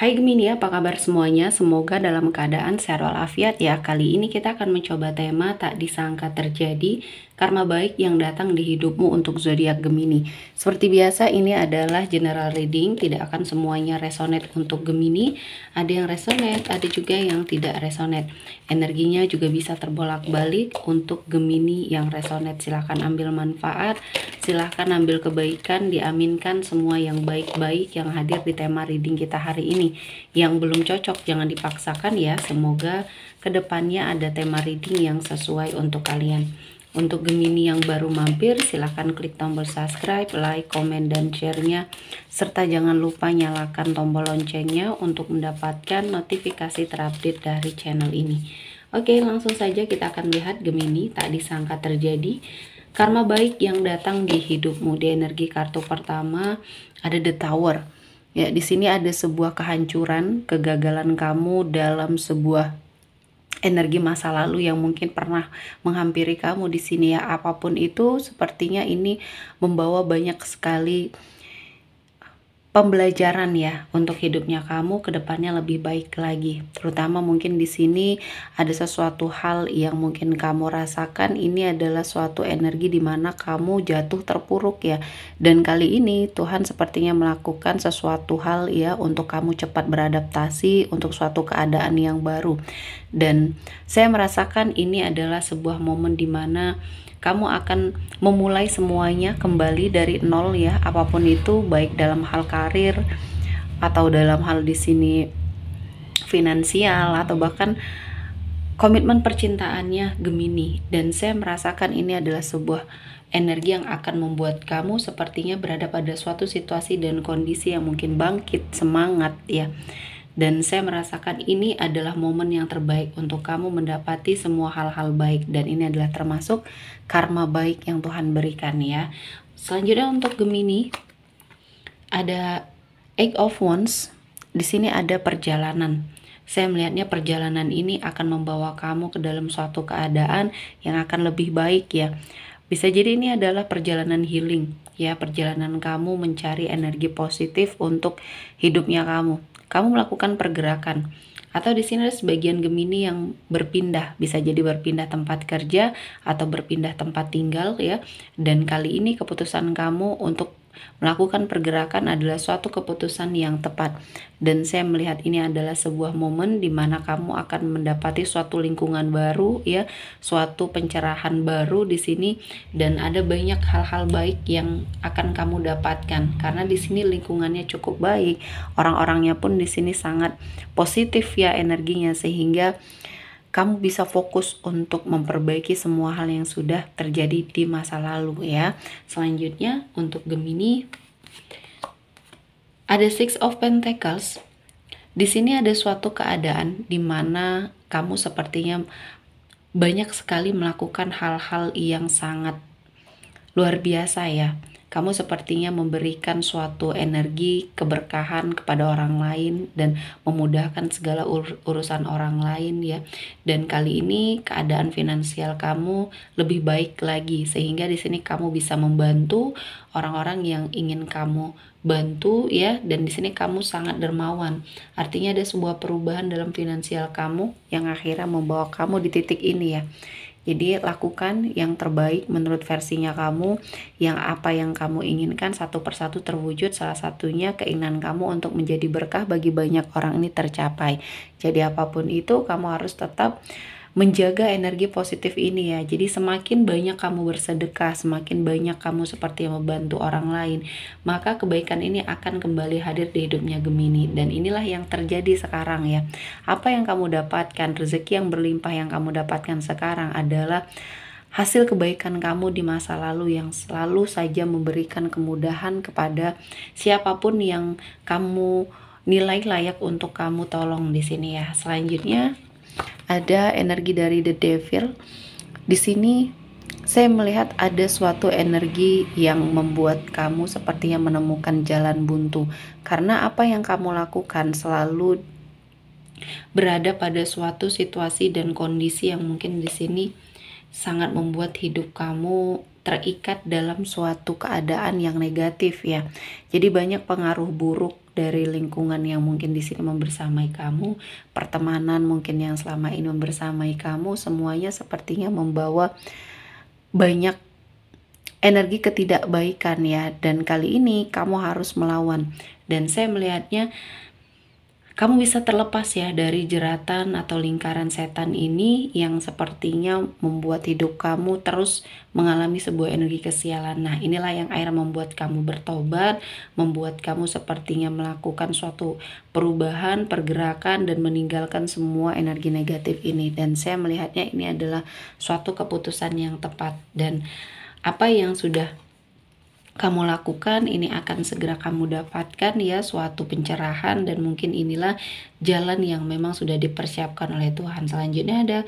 Hai Gemini, apa kabar semuanya? Semoga dalam keadaan sehat walafiat ya. Kali ini kita akan mencoba tema tak disangka terjadi, karma baik yang datang di hidupmu untuk zodiak Gemini. Seperti biasa, ini adalah general reading, tidak akan semuanya resonate untuk Gemini. Ada yang resonate, ada juga yang tidak resonate. Energinya juga bisa terbolak-balik untuk Gemini yang resonate. Silahkan ambil manfaat, silahkan ambil kebaikan, diaminkan semua yang baik-baik yang hadir di tema reading kita hari ini. Yang belum cocok jangan dipaksakan ya. Semoga kedepannya ada tema reading yang sesuai untuk kalian. Untuk Gemini yang baru mampir, silahkan klik tombol subscribe, like, komen, dan share-nya. Serta jangan lupa nyalakan tombol loncengnya untuk mendapatkan notifikasi terupdate dari channel ini. Oke, langsung saja kita akan lihat Gemini, tak disangka terjadi. Karma baik yang datang di hidupmu. Di energi kartu pertama ada The Tower. Ya, di sini ada sebuah kehancuran, kegagalan kamu dalam sebuah energi masa lalu yang mungkin pernah menghampiri kamu di sini ya. Apapun itu, sepertinya ini membawa banyak sekali pembelajaran ya untuk hidupnya kamu ke depannya lebih baik lagi. Terutama mungkin di sini ada sesuatu hal yang mungkin kamu rasakan, ini adalah suatu energi di mana kamu jatuh terpuruk ya. Dan kali ini Tuhan sepertinya melakukan sesuatu hal ya untuk kamu cepat beradaptasi untuk suatu keadaan yang baru. Dan saya merasakan ini adalah sebuah momen di mana kamu akan memulai semuanya kembali dari nol ya, apapun itu, baik dalam hal karir atau dalam hal di sini finansial atau bahkan komitmen percintaannya Gemini. Dan saya merasakan ini adalah sebuah energi yang akan membuat kamu sepertinya berada pada suatu situasi dan kondisi yang mungkin bangkit, semangat ya. Dan saya merasakan ini adalah momen yang terbaik untuk kamu mendapati semua hal-hal baik. Dan ini adalah termasuk karma baik yang Tuhan berikan ya. Selanjutnya untuk Gemini, ada Eight of Wands. Di sini ada perjalanan. Saya melihatnya perjalanan ini akan membawa kamu ke dalam suatu keadaan yang akan lebih baik ya. Bisa jadi ini adalah perjalanan healing ya, perjalanan kamu mencari energi positif untuk hidupnya kamu. Kamu melakukan pergerakan, atau di sini ada sebagian Gemini yang berpindah, bisa jadi berpindah tempat kerja atau berpindah tempat tinggal ya. Dan kali ini keputusan kamu untuk melakukan pergerakan adalah suatu keputusan yang tepat. Dan saya melihat ini adalah sebuah momen di mana kamu akan mendapati suatu lingkungan baru ya, suatu pencerahan baru di sini, dan ada banyak hal-hal baik yang akan kamu dapatkan karena di sini lingkungannya cukup baik, orang-orangnya pun di sini sangat positif ya energinya, sehingga kamu bisa fokus untuk memperbaiki semua hal yang sudah terjadi di masa lalu ya. Selanjutnya untuk Gemini ada Six of Pentacles. Di sini ada suatu keadaan di mana kamu sepertinya banyak sekali melakukan hal-hal yang sangat luar biasa ya. Kamu sepertinya memberikan suatu energi keberkahan kepada orang lain dan memudahkan segala urusan orang lain ya. Dan kali ini keadaan finansial kamu lebih baik lagi, sehingga di sini kamu bisa membantu orang-orang yang ingin kamu bantu ya. Dan di sini kamu sangat dermawan. Artinya ada sebuah perubahan dalam finansial kamu yang akhirnya membawa kamu di titik ini ya. Jadi lakukan yang terbaik menurut versinya kamu, yang apa yang kamu inginkan satu persatu terwujud, salah satunya keinginan kamu untuk menjadi berkah bagi banyak orang ini tercapai. Jadi apapun itu kamu harus tetap menjaga energi positif ini ya. Jadi semakin banyak kamu bersedekah, semakin banyak kamu seperti membantu orang lain, maka kebaikan ini akan kembali hadir di hidupnya Gemini. Dan inilah yang terjadi sekarang ya. Apa yang kamu dapatkan, rezeki yang berlimpah yang kamu dapatkan sekarang adalah hasil kebaikan kamu di masa lalu yang selalu saja memberikan kemudahan kepada siapapun yang kamu nilai layak untuk kamu tolong di sini ya. Selanjutnya ada energi dari The Devil. Di sini saya melihat ada suatu energi yang membuat kamu sepertinya menemukan jalan buntu, karena apa yang kamu lakukan selalu berada pada suatu situasi dan kondisi yang mungkin di sini sangat membuat hidup kamu terikat dalam suatu keadaan yang negatif ya. Jadi banyak pengaruh buruk dari lingkungan yang mungkin di sini membersamai kamu, pertemanan mungkin yang selama ini membersamai kamu, semuanya sepertinya membawa banyak energi ketidakbaikan ya, dan kali ini kamu harus melawan. Dan saya melihatnya kamu bisa terlepas ya dari jeratan atau lingkaran setan ini yang sepertinya membuat hidup kamu terus mengalami sebuah energi kesialan. Nah, inilah yang akhirnya membuat kamu bertobat, membuat kamu sepertinya melakukan suatu perubahan, pergerakan, dan meninggalkan semua energi negatif ini. Dan saya melihatnya ini adalah suatu keputusan yang tepat, dan apa yang sudah kamu lakukan ini akan segera kamu dapatkan ya, suatu pencerahan, dan mungkin inilah jalan yang memang sudah dipersiapkan oleh Tuhan. Selanjutnya ada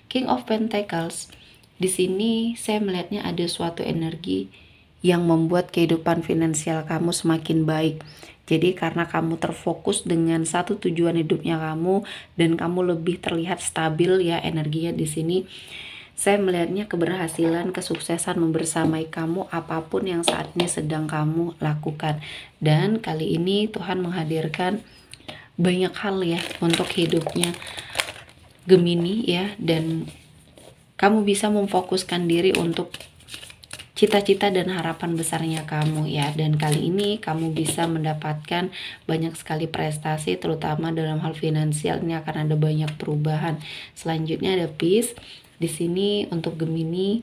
King of Pentacles. Di sini saya melihatnya ada suatu energi yang membuat kehidupan finansial kamu semakin baik. Jadi karena kamu terfokus dengan satu tujuan hidupnya kamu dan kamu lebih terlihat stabil ya energinya di sini. Saya melihatnya keberhasilan, kesuksesan membersamai kamu apapun yang saat ini sedang kamu lakukan. Dan kali ini Tuhan menghadirkan banyak hal ya untuk hidupnya Gemini ya, dan kamu bisa memfokuskan diri untuk cita-cita dan harapan besarnya kamu ya. Dan kali ini kamu bisa mendapatkan banyak sekali prestasi, terutama dalam hal finansial. Ini akan ada banyak perubahan. Selanjutnya ada Peace. Di sini untuk Gemini,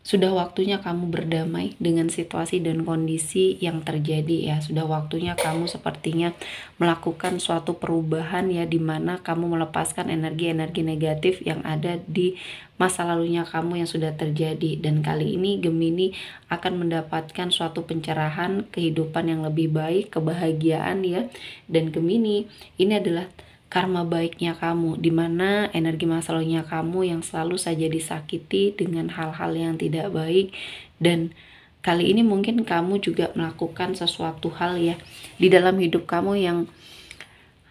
sudah waktunya kamu berdamai dengan situasi dan kondisi yang terjadi ya. Sudah waktunya kamu sepertinya melakukan suatu perubahan ya, dimana kamu melepaskan energi-energi negatif yang ada di masa lalunya kamu yang sudah terjadi. Dan kali ini Gemini akan mendapatkan suatu pencerahan, kehidupan yang lebih baik, kebahagiaan ya. Dan Gemini, ini adalah karma baiknya kamu, dimana energi masa lalunya kamu yang selalu saja disakiti dengan hal-hal yang tidak baik. Dan kali ini mungkin kamu juga melakukan sesuatu hal ya di dalam hidup kamu yang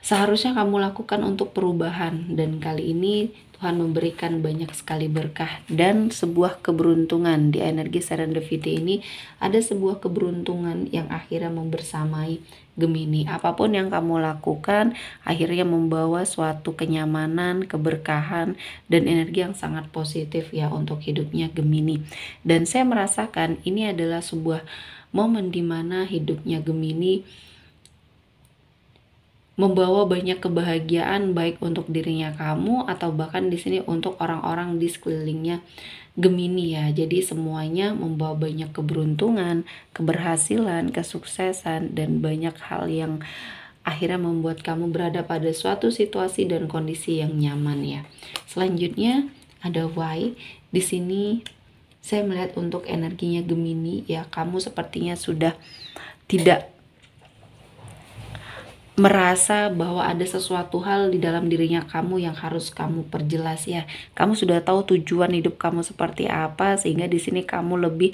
seharusnya kamu lakukan untuk perubahan. Dan kali ini Tuhan memberikan banyak sekali berkah dan sebuah keberuntungan. Di energi serendipity ini ada sebuah keberuntungan yang akhirnya membersamai Gemini. Apapun yang kamu lakukan akhirnya membawa suatu kenyamanan, keberkahan, dan energi yang sangat positif ya untuk hidupnya Gemini. Dan saya merasakan ini adalah sebuah momen dimana hidupnya Gemini membawa banyak kebahagiaan, baik untuk dirinya kamu atau bahkan di sini untuk orang-orang di sekelilingnya Gemini ya. Jadi semuanya membawa banyak keberuntungan, keberhasilan, kesuksesan, dan banyak hal yang akhirnya membuat kamu berada pada suatu situasi dan kondisi yang nyaman ya. Selanjutnya ada Why. Di sini saya melihat untuk energinya Gemini ya, kamu sepertinya sudah tidak merasa bahwa ada sesuatu hal di dalam dirinya kamu yang harus kamu perjelas ya. Kamu sudah tahu tujuan hidup kamu seperti apa, sehingga di sini kamu lebih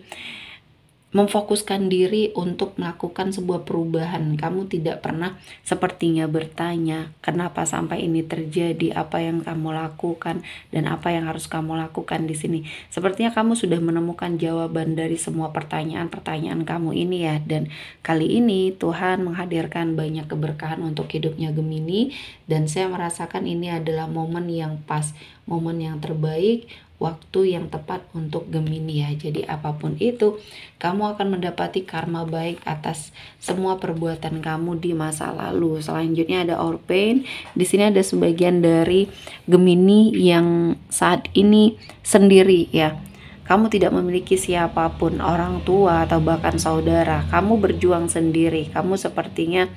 memfokuskan diri untuk melakukan sebuah perubahan. Kamu tidak pernah sepertinya bertanya kenapa sampai ini terjadi, apa yang kamu lakukan, dan apa yang harus kamu lakukan di sini. Sepertinya kamu sudah menemukan jawaban dari semua pertanyaan-pertanyaan kamu ini ya. Dan kali ini Tuhan menghadirkan banyak keberkahan untuk hidupnya Gemini, dan saya merasakan ini adalah momen yang pas, momen yang terbaik, waktu yang tepat untuk Gemini ya. Jadi apapun itu, kamu akan mendapati karma baik atas semua perbuatan kamu di masa lalu. Selanjutnya ada Orpain. Di sini ada sebagian dari Gemini yang saat ini sendiri ya. Kamu tidak memiliki siapapun, orang tua atau bahkan saudara. Kamu berjuang sendiri. Kamu sepertinya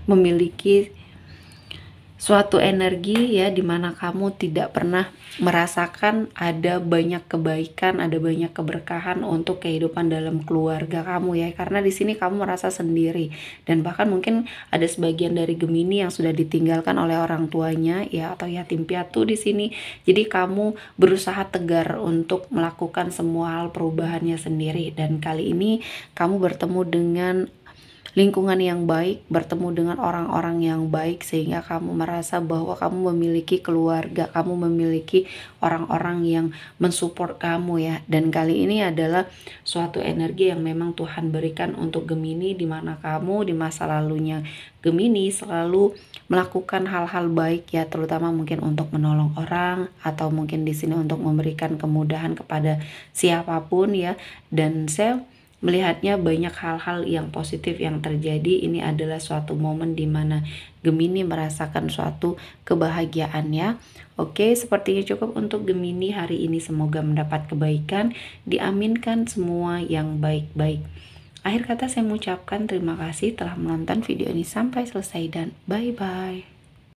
memiliki suatu energi ya, dimana kamu tidak pernah merasakan ada banyak kebaikan, ada banyak keberkahan untuk kehidupan dalam keluarga kamu ya, karena di sini kamu merasa sendiri, dan bahkan mungkin ada sebagian dari Gemini yang sudah ditinggalkan oleh orang tuanya ya, atau yatim piatu di sini. Jadi kamu berusaha tegar untuk melakukan semua hal perubahannya sendiri, dan kali ini kamu bertemu dengan lingkungan yang baik, bertemu dengan orang-orang yang baik sehingga kamu merasa bahwa kamu memiliki keluarga, kamu memiliki orang-orang yang mensupport kamu ya. Dan kali ini adalah suatu energi yang memang Tuhan berikan untuk Gemini, di mana kamu di masa lalunya Gemini selalu melakukan hal-hal baik ya, terutama mungkin untuk menolong orang atau mungkin di sini untuk memberikan kemudahan kepada siapapun ya. Dan saya melihatnya banyak hal-hal yang positif yang terjadi. Ini adalah suatu momen di mana Gemini merasakan suatu kebahagiaan ya. Oke, sepertinya cukup untuk Gemini hari ini. Semoga mendapat kebaikan, diaminkan semua yang baik-baik. Akhir kata saya mengucapkan terima kasih telah menonton video ini sampai selesai dan bye-bye.